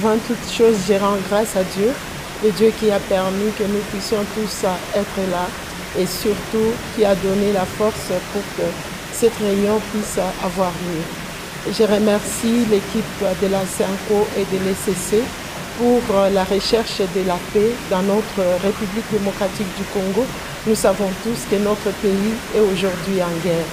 Avant toute chose, je rends grâce à Dieu, le Dieu qui a permis que nous puissions tous être là et surtout qui a donné la force pour que cette réunion puisse avoir lieu. Je remercie l'équipe de la CENCO et de l'ECC pour la recherche de la paix dans notre République démocratique du Congo. Nous savons tous que notre pays est aujourd'hui en guerre.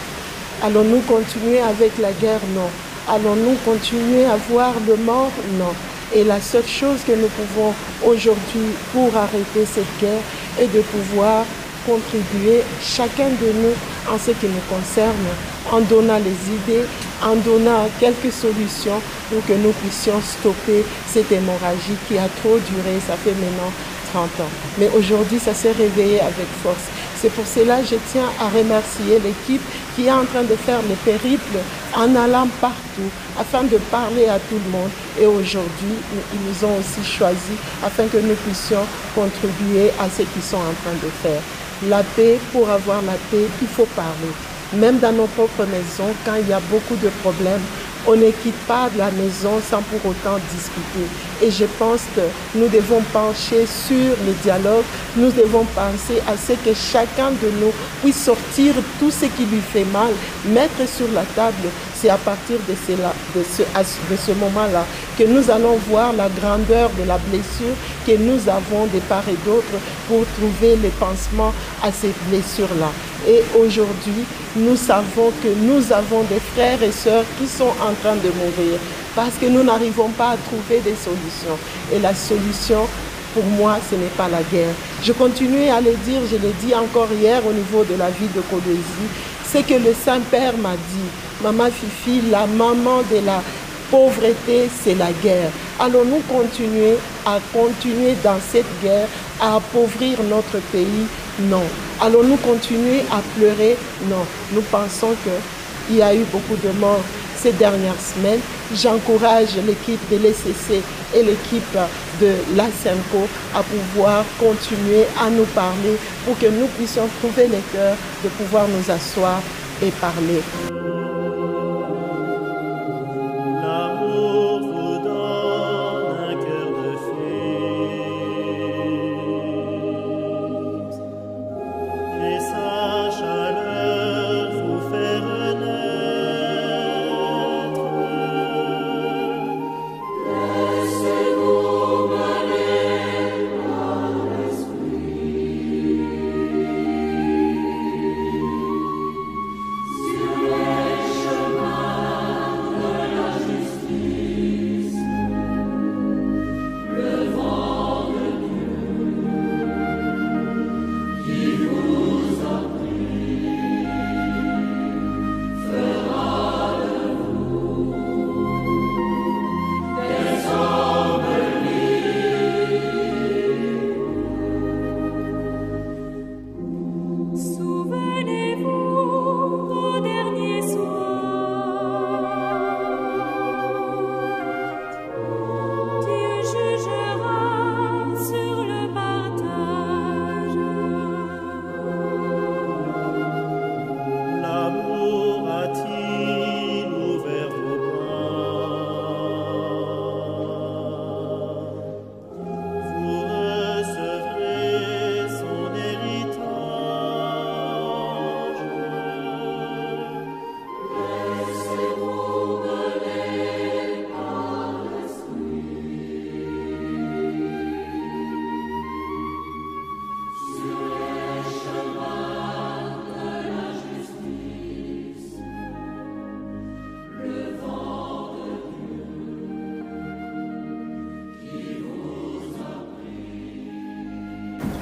Allons-nous continuer avec la guerre? Non. Allons-nous continuer à voir le mort? Non. Et la seule chose que nous pouvons aujourd'hui pour arrêter cette guerre est de pouvoir contribuer chacun de nous en ce qui nous concerne, en donnant les idées, en donnant quelques solutions pour que nous puissions stopper cette hémorragie qui a trop duré, ça fait maintenant 30 ans. Mais aujourd'hui, ça s'est réveillé avec force. C'est pour cela que je tiens à remercier l'équipe qui est en train de faire le périple en allant partout afin de parler à tout le monde. Et aujourd'hui, ils nous ont aussi choisis afin que nous puissions contribuer à ce qu'ils sont en train de faire. La paix, pour avoir la paix, il faut parler. Même dans nos propres maisons, quand il y a beaucoup de problèmes, on ne quitte pas de la maison sans pour autant discuter. Et je pense que nous devons pencher sur le dialogue, nous devons penser à ce que chacun de nous puisse sortir tout ce qui lui fait mal, mettre sur la table. C'est à partir de ce moment-là que nous allons voir la grandeur de la blessure que nous avons de part et d'autre pour trouver le pansement à ces blessures-là. Et aujourd'hui, nous savons que nous avons des frères et sœurs qui sont en train de mourir parce que nous n'arrivons pas à trouver des solutions. Et la solution, pour moi, ce n'est pas la guerre. Je continue à le dire, je l'ai dit encore hier au niveau de la ville de Kolwezi, c'est que le Saint-Père m'a dit, Maman Fifi, la maman de la pauvreté, c'est la guerre. Allons-nous continuer dans cette guerre, à appauvrir notre pays? Non. Allons-nous continuer à pleurer? Non. Nous pensons qu'il y a eu beaucoup de morts ces dernières semaines. J'encourage l'équipe de l'ECC et l'équipe de la CENCO à pouvoir continuer à nous parler pour que nous puissions trouver le cœur de pouvoir nous asseoir et parler.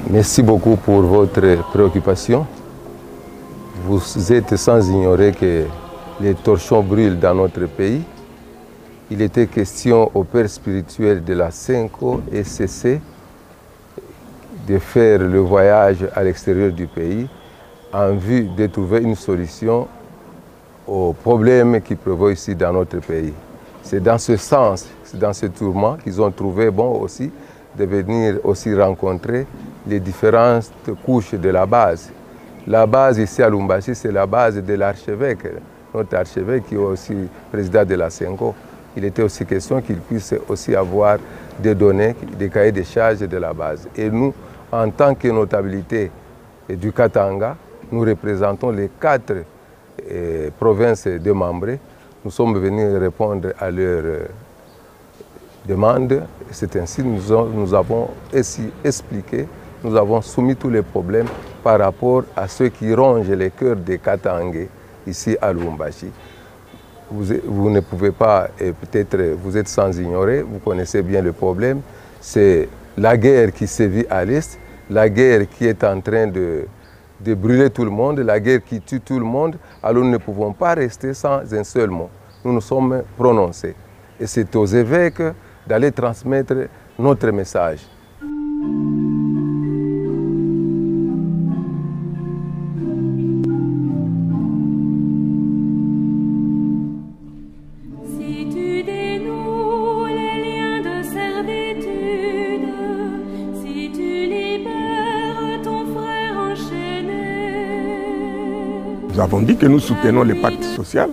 Merci beaucoup pour votre préoccupation. Vous êtes sans ignorer que les torchons brûlent dans notre pays. Il était question au père spirituel de la CENCO et ECC de faire le voyage à l'extérieur du pays en vue de trouver une solution aux problèmes qui prévaut ici dans notre pays. C'est dans ce sens, c'est dans ce tourment qu'ils ont trouvé bon aussi de venir aussi rencontrer les différentes couches de la base. La base ici à Lubumbashi, c'est la base de l'archevêque, notre archevêque qui est aussi président de la CENCO. il était aussi question qu'ils puissent aussi avoir des données, des cahiers de charges de la base. Et nous, en tant que notabilité du Katanga, nous représentons les 4 provinces démembrées. Nous sommes venus répondre à leurs demandes. C'est ainsi que nous avons expliqué, nous avons soumis tous les problèmes par rapport à ceux qui rongent les cœurs des Katangais ici à Lubumbashi. Vous ne pouvez pas, et peut-être vous êtes sans ignorer, vous connaissez bien le problème, c'est la guerre qui sévit à l'Est, la guerre qui est en train de brûler tout le monde, la guerre qui tue tout le monde. Alors nous ne pouvons pas rester sans un seul mot. Nous nous sommes prononcés. Et c'est aux évêques d'aller transmettre notre message. Nous avons dit que nous soutenons le pacte social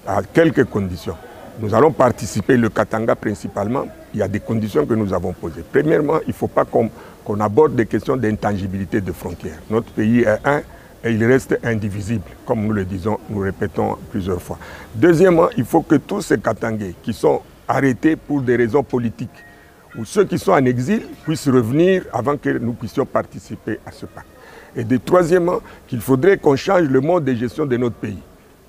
à quelques conditions. Nous allons participer, le Katanga principalement, il y a des conditions que nous avons posées. Premièrement, il ne faut pas qu'on aborde des questions d'intangibilité de frontières. Notre pays est un et il reste indivisible, comme nous le disons, nous répétons plusieurs fois. Deuxièmement, il faut que tous ces Katangais qui sont arrêtés pour des raisons politiques ou ceux qui sont en exil puissent revenir avant que nous puissions participer à ce pacte. Et troisièmement, qu'il faudrait qu'on change le mode de gestion de notre pays.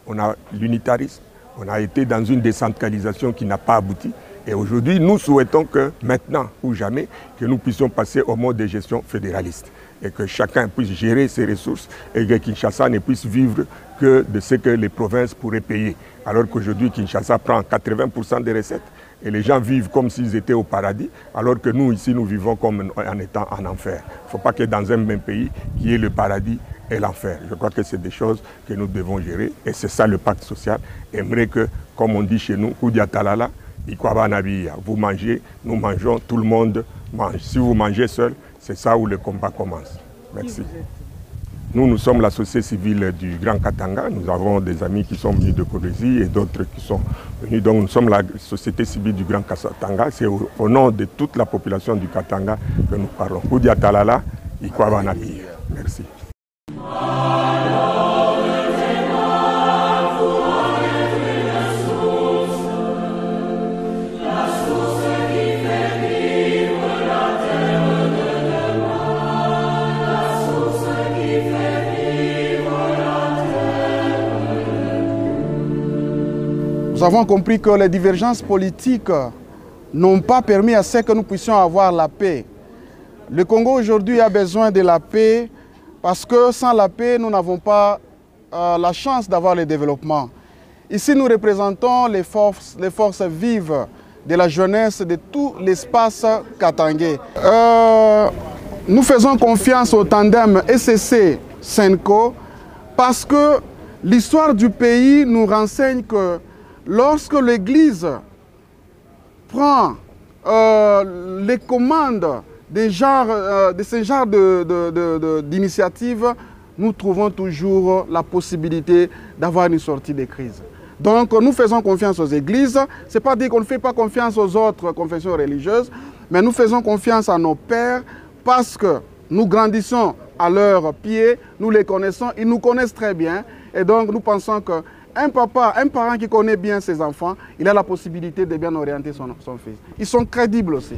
On a l'unitarisme, on a été dans une décentralisation qui n'a pas abouti. Et aujourd'hui, nous souhaitons que maintenant ou jamais, que nous puissions passer au mode de gestion fédéraliste. Et que chacun puisse gérer ses ressources et que Kinshasa ne puisse vivre que de ce que les provinces pourraient payer. Alors qu'aujourd'hui, Kinshasa prend 80% des recettes. Et les gens vivent comme s'ils étaient au paradis, alors que nous, ici, nous vivons comme en étant en enfer. Il ne faut pas que dans un même pays, qu'il y ait le paradis et l'enfer. Je crois que c'est des choses que nous devons gérer. Et c'est ça le pacte social. J'aimerais que, comme on dit chez nous, Koudiatalala, vous mangez, nous mangeons, tout le monde mange. Si vous mangez seul, c'est ça où le combat commence. Merci. Nous sommes la société civile du Grand Katanga. Nous avons des amis qui sont venus de Kodesi et d'autres qui sont venus. Donc nous sommes la société civile du Grand Katanga. C'est au nom de toute la population du Katanga que nous parlons. Koudia Talala, Ikwabanabi. Merci. Nous avons compris que les divergences politiques n'ont pas permis à ce que nous puissions avoir la paix. Le Congo aujourd'hui a besoin de la paix parce que sans la paix, nous n'avons pas la chance d'avoir le développement. Ici, nous représentons les forces vives de la jeunesse de tout l'espace katangais. Nous faisons confiance au tandem SCC-SENCO parce que l'histoire du pays nous renseigne que lorsque l'Église prend les commandes de ce genre d'initiative, nous trouvons toujours la possibilité d'avoir une sortie de crise. Donc nous faisons confiance aux églises. Ce n'est pas dire qu'on ne fait pas confiance aux autres confessions religieuses, mais nous faisons confiance à nos pères parce que nous grandissons à leurs pieds, nous les connaissons, ils nous connaissent très bien. Et donc nous pensons que un parent qui connaît bien ses enfants, il a la possibilité de bien orienter son fils. Ils sont crédibles aussi.